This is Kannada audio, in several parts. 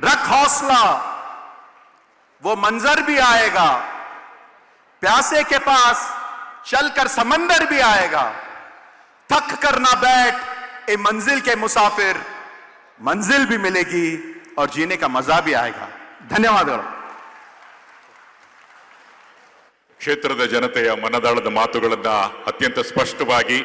रख हौसला, वो मंजर भी आएगा। प्यासे के पास चलकर समंदर भी आएगा। थक कर ना बैठ ए मंजिल के मुसाफिर, मंजिल भी मिलेगी और जीने का मजा भी आएगा। ಧನ್ಯವಾದಗಳು. ಕ್ಷೇತ್ರದ ಜನತೆಯ ಮನದಾಳದ ಮಾತುಗಳನ್ನ ಅತ್ಯಂತ ಸ್ಪಷ್ಟವಾಗಿ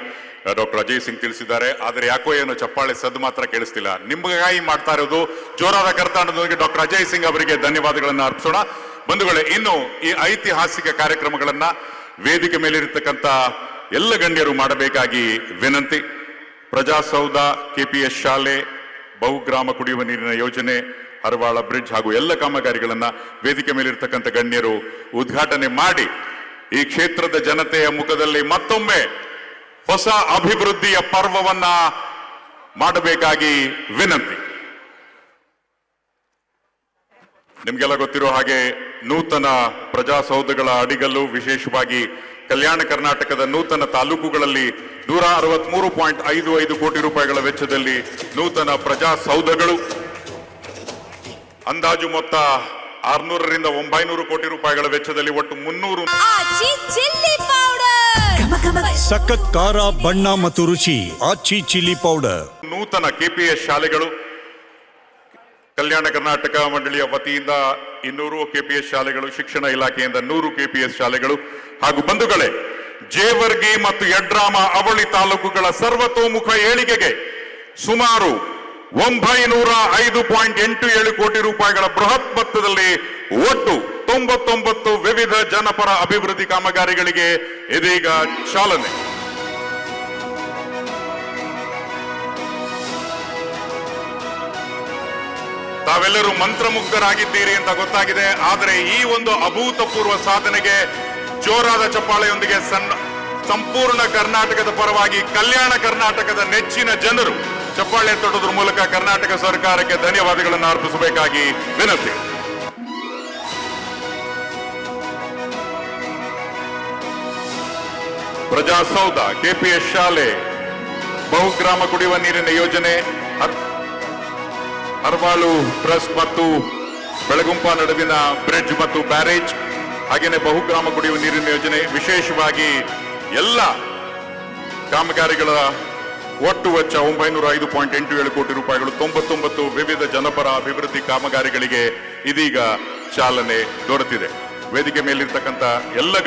ಡಾಕ್ಟರ್ ಅಜಯ್ ಸಿಂಗ್ ತಿಳಿಸಿದ್ದಾರೆ. ಆದರೆ ಯಾಕೋ ಏನೋ ಚಪ್ಪಾಳೆ ಸದ್ದು ಮಾತ್ರ ಕೇಳಿಸ್ತಿಲ್ಲ. ನಿಮಗಾಗಿ ಮಾಡ್ತಾ ಇರೋದು ಜೋರಾದ ಕರ್ತಾಂಡದೊಂದಿಗೆ ಡಾಕ್ಟರ್ ಅಜಯ್ ಸಿಂಗ್ ಅವರಿಗೆ ಧನ್ಯವಾದಗಳನ್ನ ಅರ್ಪಿಸೋಣ. ಬಂಧುಗಳೇ, ಇನ್ನು ಈ ಐತಿಹಾಸಿಕ ಕಾರ್ಯಕ್ರಮಗಳನ್ನ ವೇದಿಕೆ ಮೇಲಿರತಕ್ಕಂತ ಎಲ್ಲ ಗಣ್ಯರು ಮಾಡಬೇಕಾಗಿ ವಿನಂತಿ. ಪ್ರಜಾಸೌಧ, ಕೆಪಿಎಸ್ ಶಾಲೆ, ಬಹುಗ್ರಾಮ ಕುಡಿಯುವ ನೀರಿನ ಯೋಜನೆ, ಹರವಾಳ ಬ್ರಿಡ್ಜ್ ಹಾಗೂ ಎಲ್ಲ ಕಾಮಗಾರಿಗಳನ್ನ ವೇದಿಕೆ ಮೇಲಿರ್ತಕ್ಕಂಥ ಗಣ್ಯರು ಉದ್ಘಾಟನೆ ಮಾಡಿ ಈ ಕ್ಷೇತ್ರದ ಜನತೆಯ ಮುಖದಲ್ಲಿ ಮತ್ತೊಮ್ಮೆ ಹೊಸ ಅಭಿವೃದ್ಧಿಯ ಪರ್ವವನ್ನ ಮಾಡಬೇಕಾಗಿ ವಿನಂತಿ. ನಿಮ್ಗೆಲ್ಲ ಗೊತ್ತಿರೋ ಹಾಗೆ ನೂತನ ಪ್ರಜಾಸೌಧಗಳ ಅಡಿಗಲ್ಲು, ವಿಶೇಷವಾಗಿ ಕಲ್ಯಾಣ ಕರ್ನಾಟಕದ ನೂತನ ತಾಲೂಕುಗಳಲ್ಲಿ 163.55 ಕೋಟಿ ರೂಪಾಯಿಗಳ ವೆಚ್ಚದಲ್ಲಿ ನೂತನ ಪ್ರಜಾಸೌಧಗಳು, ಅಂದಾಜು ಮೊತ್ತ 600ರಿಂದ 900 ಕೋಟಿ ರೂಪಾಯಿಗಳ ವೆಚ್ಚದಲ್ಲಿ ಒಟ್ಟು 300 ಸಖತ್ ಖಾರ, ಬಣ್ಣ ಮತ್ತು ರುಚಿ ಆಚಿ ಚಿಲ್ಲಿ ಪೌಡರ್. ನೂತನ ಕೆಪಿಎಸ್ ಶಾಲೆಗಳು, ಕಲ್ಯಾಣ ಕರ್ನಾಟಕ ಮಂಡಳಿಯ ವತಿಯಿಂದ 200 ಕೆಪಿಎಸ್ ಶಾಲೆಗಳು, ಶಿಕ್ಷಣ ಇಲಾಖೆಯಿಂದ 100 ಕೆಪಿಎಸ್ ಶಾಲೆಗಳು ಹಾಗೂ ಬಂಧುಗಳೇ, ಜೇವರ್ಗಿ ಮತ್ತು ಯಡ್ರಾಮ ಅವಳಿ ತಾಲೂಕುಗಳ ಸರ್ವತೋಮುಖ ಏಳಿಗೆಗೆ ಸುಮಾರು 905.87 ಕೋಟಿ ರೂಪಾಯಿಗಳ ಬೃಹತ್ ಮೊತ್ತದಲ್ಲಿ ಒಟ್ಟು 99 ವಿವಿಧ ಜನಪರ ಅಭಿವೃದ್ಧಿ ಕಾಮಗಾರಿಗಳಿಗೆ ಇದೀಗ ಚಾಲನೆ. ತಾವೆಲ್ಲರೂ ಮಂತ್ರಮುಗ್ಧರಾಗಿದ್ದೀರಿ ಅಂತ ಗೊತ್ತಾಗಿದೆ. ಆದರೆ ಈ ಒಂದು ಅಭೂತಪೂರ್ವ ಸಾಧನೆಗೆ ಜೋರಾದ ಚಪ್ಪಾಳೆಯೊಂದಿಗೆ ಸಂಪೂರ್ಣ ಕರ್ನಾಟಕದ ಪರವಾಗಿ ಕಲ್ಯಾಣ ಕರ್ನಾಟಕದ ನೆಚ್ಚಿನ ಜನರು ಚಪ್ಪಾಳೆ ತೊಡೋದ್ರ ಮೂಲಕ ಕರ್ನಾಟಕ ಸರ್ಕಾರಕ್ಕೆ ಧನ್ಯವಾದಗಳನ್ನು ಅರ್ಪಿಸಬೇಕಾಗಿ ವಿನಂತಿ. ಪ್ರಜಾಸೌಧ, ಕೆಪಿಎಸ್ ಶಾಲೆ, ಬಹುಗ್ರಾಮ ಕುಡಿಯುವ ನೀರಿನ ಯೋಜನೆ, ಹರವಾಳು ಟ್ರಸ್ಟ್ ಮತ್ತು ಬೆಳಗುಂಪ ನಡುವಿನ ಬ್ರಿಡ್ಜ್ ಮತ್ತು ಬ್ಯಾರೇಜ್, ಹಾಗೇನೆ ಬಹುಗ್ರಾಮ ಕುಡಿಯುವ ನೀರಿನ ಯೋಜನೆ, ವಿಶೇಷವಾಗಿ ಎಲ್ಲ ಕಾಮಗಾರಿಗಳ ಒಟ್ಟು ವೆಚ್ಚ 905.87 ಕೋಟಿ ರೂಪಾಯಿಗಳು, 99 ವಿವಿಧ ಜನಪರ ಅಭಿವೃದ್ಧಿ ಕಾಮಗಾರಿಗಳಿಗೆ ಇದೀಗ ಚಾಲನೆ ದೊರೆತಿದೆ. ವೇದಿಕೆ ಮೇಲಿರ್ತಕ್ಕಂಥ ಎಲ್ಲ